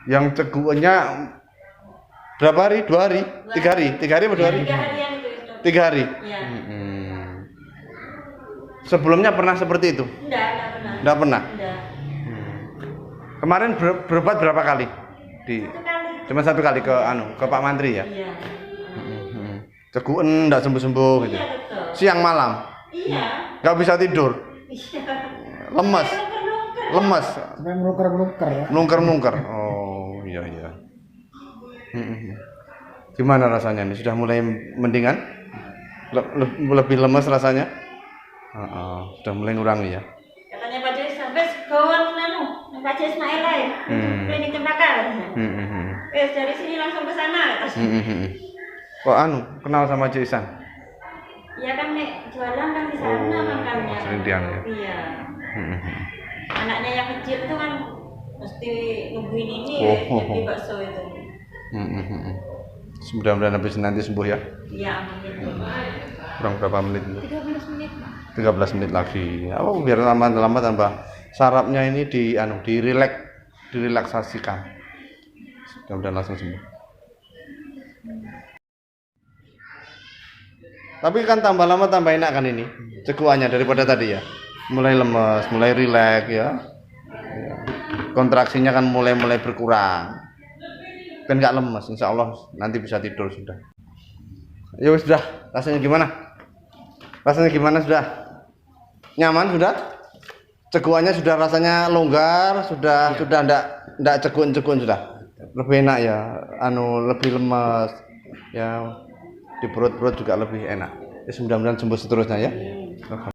Yang cegukannya berapa hari? 2 hari? 3 hari? 3 hari atau 2 hari? 3 harian itu. 3 hari? Iya. Sebelumnya pernah seperti itu? Enggak pernah. Enggak pernah? Enggak. Kemarin berobat berapa kali? Satu kali. Cuma 1 kali ke Pak Mantri ya? Iya. Cegukan enggak sembuh-sembuh gitu. Iya, betul. Siang malam? Iya. Enggak bisa tidur? Iya. Lemas? Lemas? Sampai melungker-melungker ya. Melungker-melungker. Oh, iya. Gimana rasanya nih? Sudah mulai mendingan? Lebih lemas rasanya? Sudah mulai ngurangi ya. Katanya Pak Jais sampai kawan Pak Jais Ismail ya. Klinik Cempaka. Dari sini langsung ke sana. Kok kenal sama Jason? Iya kan nek jualan kan di sana makanya. Serintian ya. Iya. Anaknya yang kecil itu kan mesti nungguin ini jadi bakso itu. Mudah-mudahan habis nanti sembuh ya. Iya, amin. Kurang berapa menit? 13 menit. 13 menit lagi. Biar lama-lama tambah sarafnya ini direlaksasikan. Mudah-mudahan langsung sembuh. Tapi kan tambah lama tambah enak kan ini cegukannya daripada tadi ya. Mulai lemes, mulai rileks ya. Kontraksinya kan mulai berkurang. Kan nggak lemes, insya Allah nanti bisa tidur sudah. Ya sudah, rasanya gimana? Rasanya gimana sudah? Nyaman sudah? Cegukannya sudah rasanya longgar, sudah enggak cegun-cegun sudah. Lebih enak ya, lebih lemas ya, di perut juga lebih enak. Ya mudah-mudahan sembuh seterusnya ya.